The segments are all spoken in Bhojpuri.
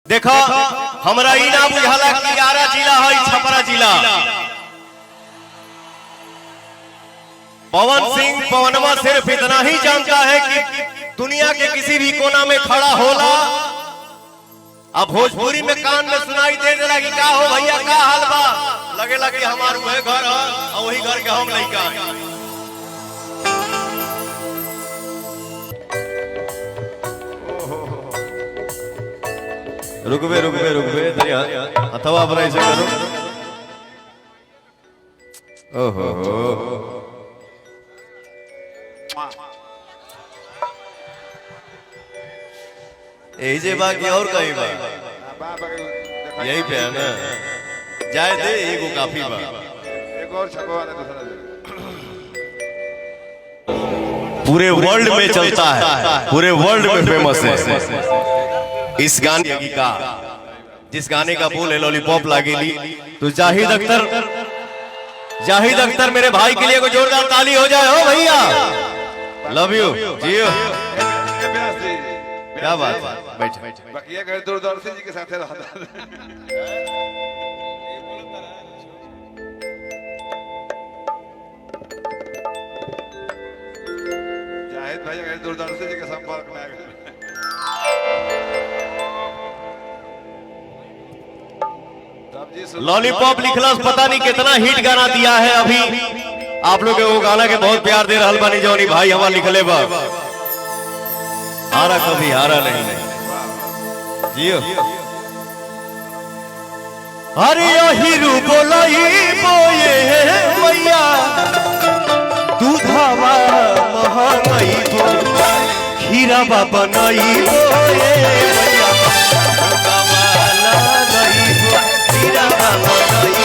देखो हमरा ई ना बुझाला कि आरा जिला है छपरा जिला। पवन सिंह पवनवा सिर्फ इतना ही जानता है कि दुनिया के किसी भी कोना में खड़ा होला। अब भोजपुरी में कान में सुनाई दे देला कि का हो भैया का हाल बा, लगे लगे हमार वही घर है और वही घर के हम लइका हैं। रुकबे रुकबे रुकबे दरिया अथवा पर ऐसे करो। ओहो यही जे बाकी और कहीं बा यही पे है ना, जाए दे एगो काफी बा। एक और छपवा दे दूसरा दे। पूरे वर्ल्ड में चलता है, पूरे वर्ल्ड में फेमस है इस गाने का। जिस गाने का बोल है लॉलीपॉप लागेली, तो जाहिद अख्तर मेरे भाई के लिए कोई जोरदार ताली हो जाए। हो भैया लव यू जियो। क्या बात है, बैठ बकिया घर दूरदर्शी जी के साथ रहता। जाहिद भाई घर दूरदर्शी जी के संपर्क में आ गए। लॉलीपॉप लिखला पता नहीं कितना हिट गाना दिया है। अभी आप लोग वो गाना के बहुत प्यार दे रहल बानी जौनी भाई हमार लिखले बा। हारा कभी हारा नहीं जियो। अरे हीरू बोलई बोए मैया दूधवा महंगई बो खीरा बाबा नई बोए मैया कमाला नई बो खीरा बाबा नई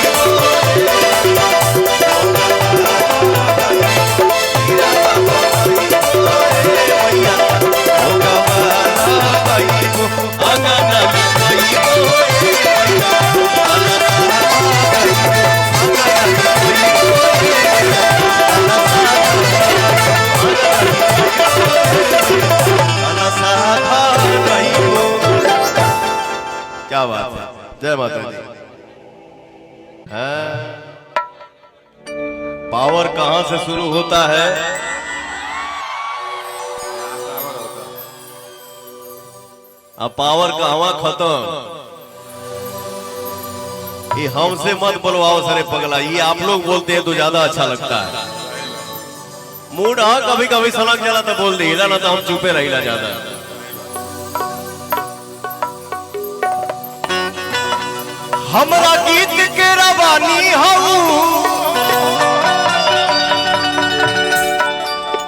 क्या बात है। जय माता दी। पावर कहां से शुरू होता है? अब पावर कहां खत्म? ये हमसे मत बोलवाओ सरे पगला, ये आप लोग बोलते हैं तो ज्यादा अच्छा लगता है। मूड हाँ कभी कभी सलग जला तो बोल दी ना, तो हम चुपे रहिला ज्यादा। हमरा गीत के रवानी हूँ,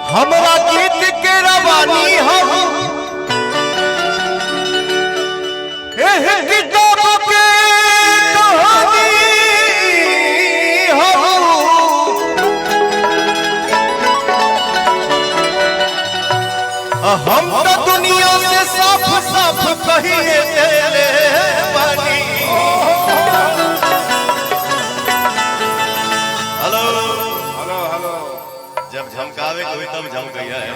हमरा गीत के रवानी हूँ, किताबों के कहानी हूँ। हम तो दुनिया से साफ साफ कहिए तेरे बानी। जब झमकावे कोई तब झमकैया है।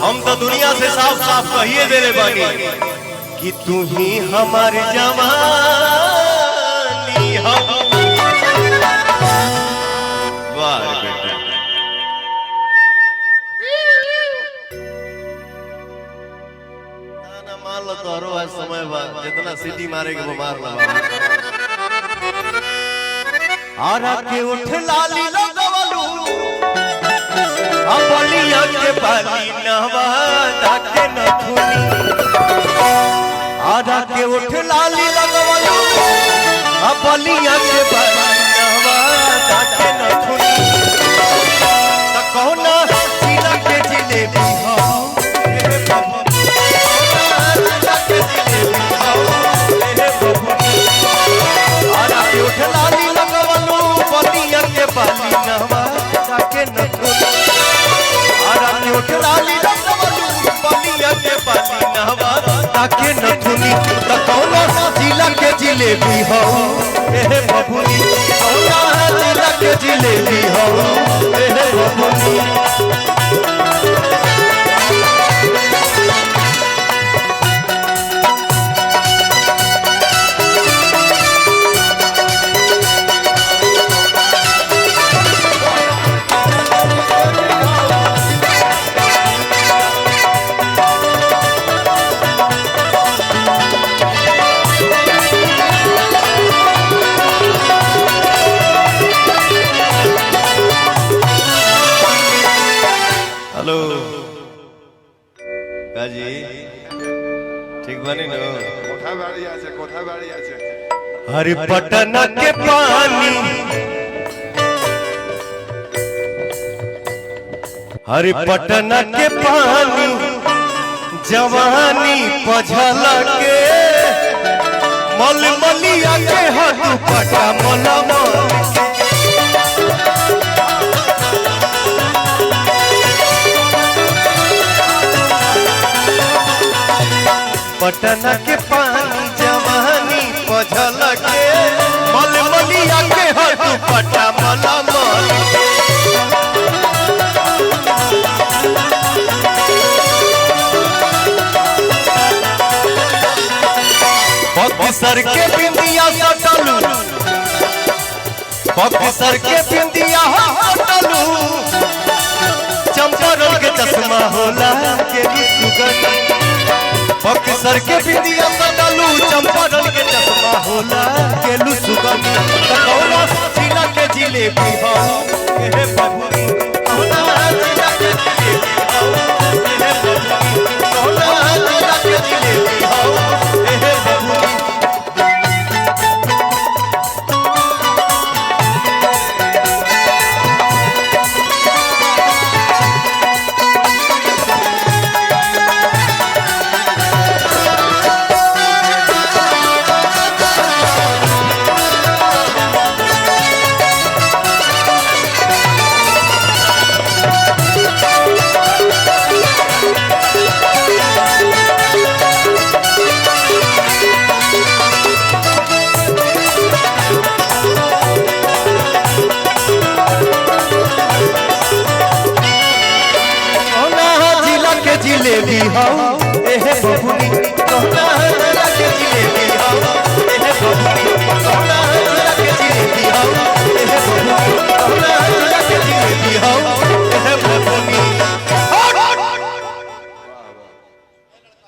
हम तो दुनिया से साफ साफ कहिए दे रे बानी कि तू ही हमारी जवानी हो। वाह बेटा ना मान लो तो हरो समय बाद जितना सिटी मारेगी वो मार लो। आरा के उठ लाली लगवलू अपलिया के बाली नवा दाके नथुनी। आरा के उठ लाली लगवलू अपलिया के बाली नवा दाके नथुनी। त कौना जिला के जिलेबी हो ए बाबा, जिला के जिलेबी हो ए बाबा। आरा के उठ लाली बलिया के बाली नवा ताके नथुनी। आरा के उठ लाली लगवलू बलिया के बाली नवा ताके नथुनी। त कौना जिला के जिलेबी हो ए बबुनी, कौना जिला के जिलेबी हो ए बबुनी। ठीक बनी नो कोठा बाड़ी আছে हरि पटना के पानी हरि पटना के पानी जवानी पझल के मलमलिया के हद पटा मलमल पटना के पानी जवानी पझल के मलमलिया के हद पटा मलमल बक्सर के बिंदिया सटलू बक्सर के बिंदिया सटलू चंपारण के चश्मा होला के सुगंध बक्सर के बिंदिया सटलू चंपारण के चश्मा होला के सुगंध कौना जिला के जिलेबी हो हे बबुनी कौना जिला के जिलेबी हो हे बबुनी कौना जिला के जिलेबी हो हे बबुनी जिलेबी हो एहे बबुनी कौना जिला के जिलेबी हो एहे बबुनी कौना जिला के जिलेबी हो एहे बबुनी कौना जिला के जिलेबी हो एहे बबुनी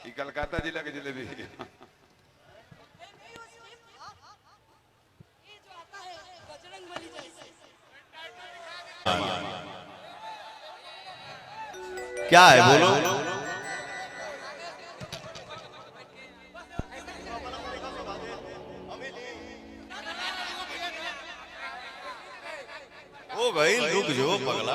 ये कलकत्ता जिला के जलेबी ये जो आता है बजरंगबली जैसे क्या है बोलो ओ भाई रुक जो पगला